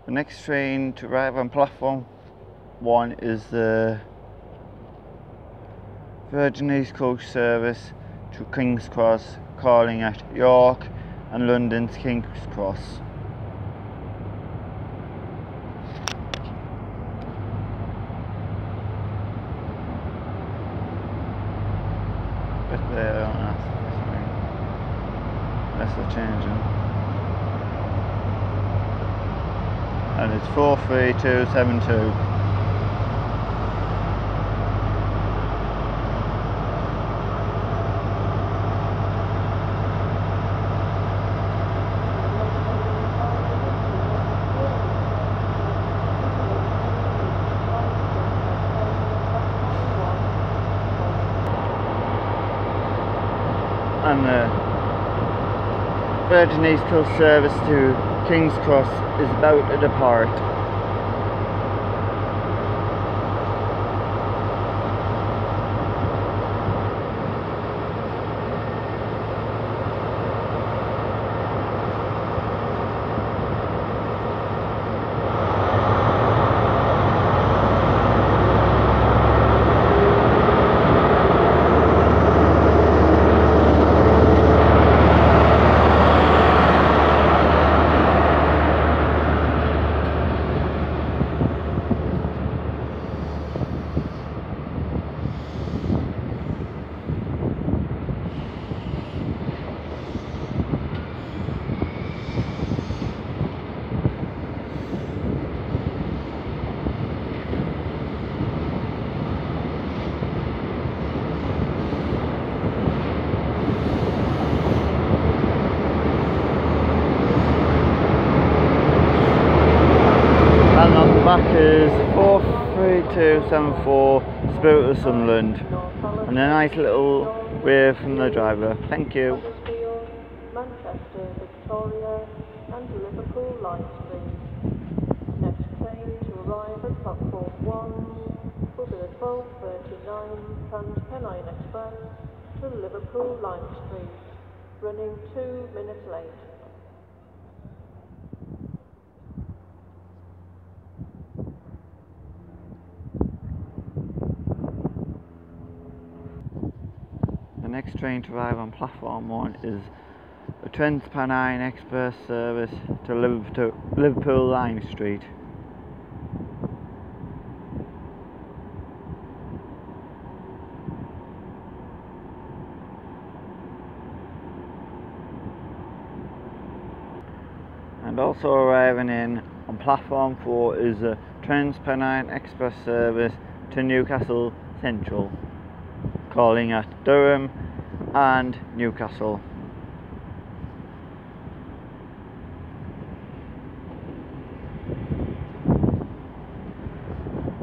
The next train to arrive on platform 1 is the Virgin East Coast service to King's Cross, calling at York and London's King's Cross. Bit there on that, unless they're changing. And it's 43272. And the Virgin East Coast service to King's Cross is about to depart. And on the back is 43274 Spirit of Sunderland, and a nice little wave from the driver. Thank you. Manchester, Victoria and Liverpool Line Street. Next train to arrive at platform 1 will be the 12:39 Trans-Pennine Express to Liverpool Line Street, running 2 minutes late. The next train to arrive on platform 1 is a Trans-Pennine Express service to Liverpool Line Street. And also arriving in on platform 4 is a Trans-Pennine Express service to Newcastle Central, calling at Durham and Newcastle.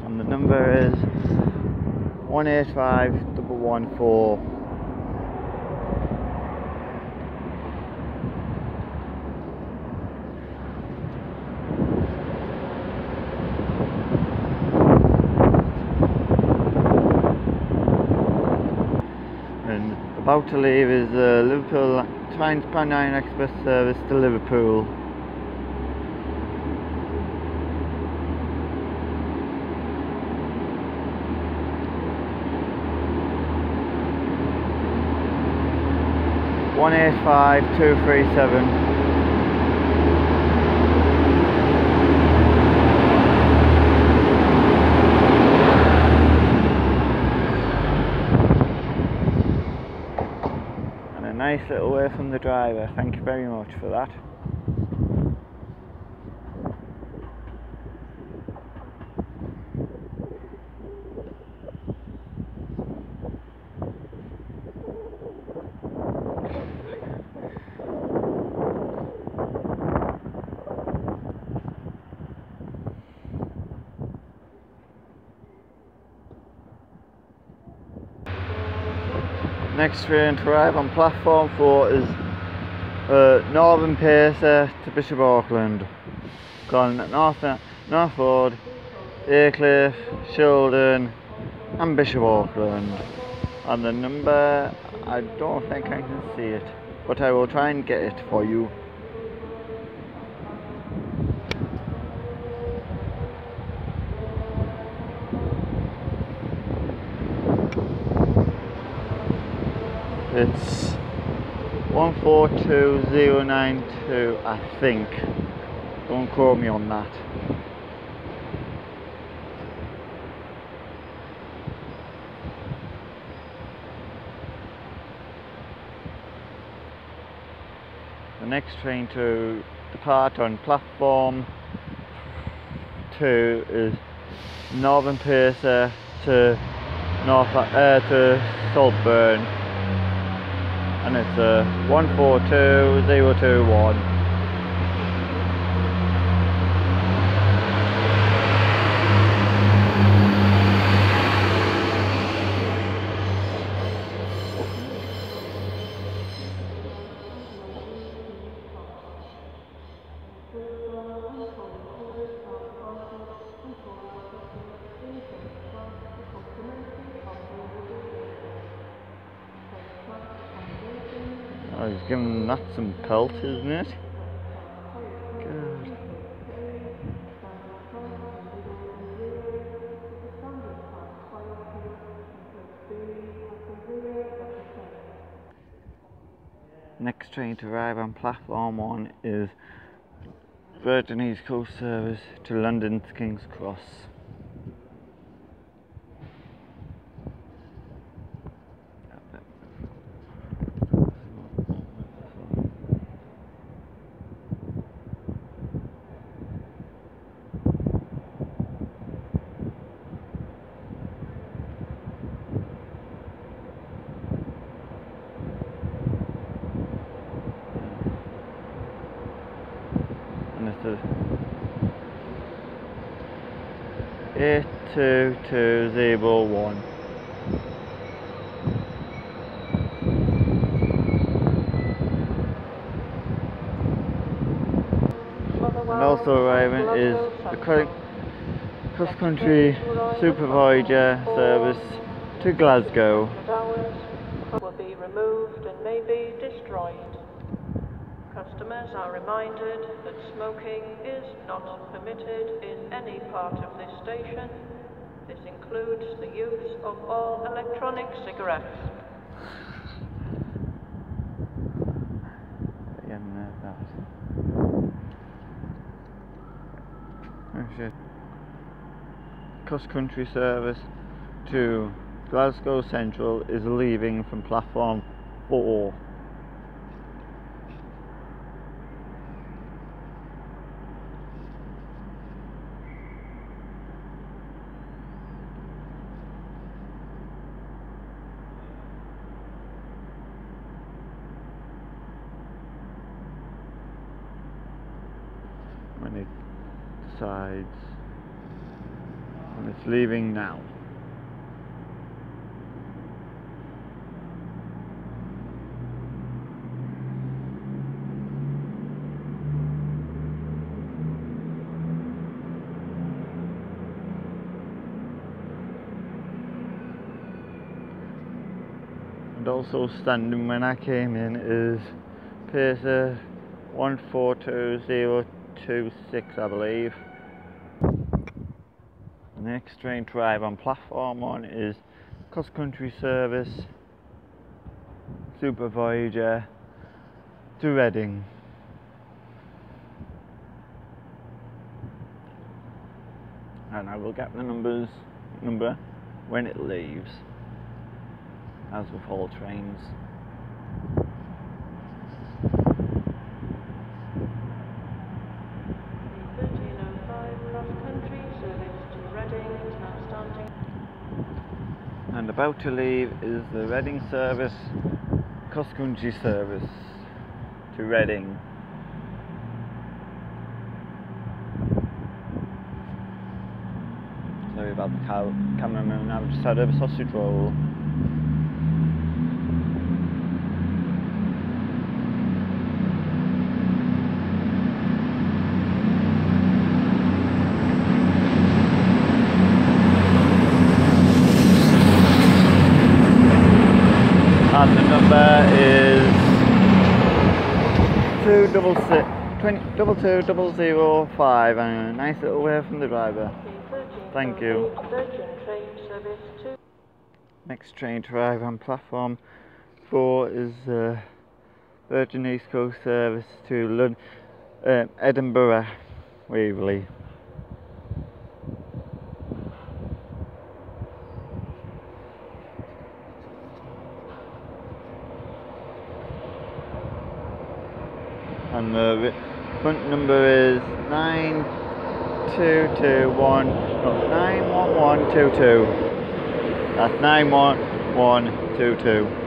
And the number is 185114. And about to leave is the Liverpool Trans-Pennine Express service to Liverpool. One 185237. Nice little way from the driver. Thank you very much for that. Next train to arrive on platform 4 is Northern Pacer to Bishop Auckland, calling at Northwood, Aycliffe, Shildon and Bishop Auckland. And the number, I don't think I can see it, but I will try and get it for you. It's 142092, I think. Don't quote me on that. The next train to depart on platform 2 is Northern Pacer to Saltburn, and it's 142021. Oh, he's giving that some pelt, isn't it? Good. Next train to arrive on platform 1 is Virgin East Coast service to London's King's Cross. And it's 82201. And also arriving is the cross-country supervisor service to Glasgow. Will be removed and may be destroyed. Customers are reminded that smoking is not permitted in any part of this station. This includes the use of all electronic cigarettes. Cross-country service to Glasgow Central is leaving from platform 4. When it decides, and it's leaving now. And also standing when I came in is Pacer 142026, I believe. The next train to arrive on platform 1 is cross-country service supervisor to Reading. And I will get the number when it leaves, as with all trains. And about to leave is the Reading service, cross-country service to Reading. Sorry about the cameraman, I've just had a sausage roll. And the number is 220005, and a nice little wave from the driver. Thank you. Next train to arrive on platform 4 is Virgin East Coast service to Edinburgh, Waverley. And the front number is 91122. That's 91122.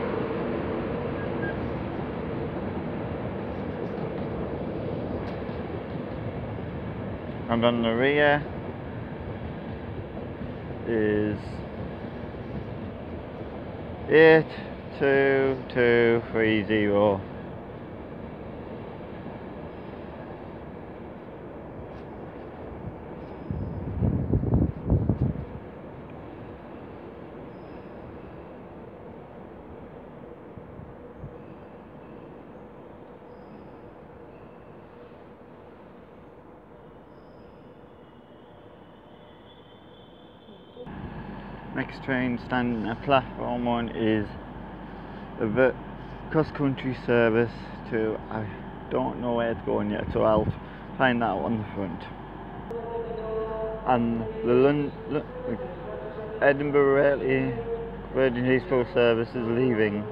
And on the rear is 82230. Next train standing at platform 1 is a cross-country service to, I don't know where it's going yet, so I'll find that out on the front. And the Edinburgh Virgin East Coast service is leaving.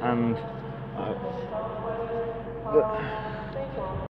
And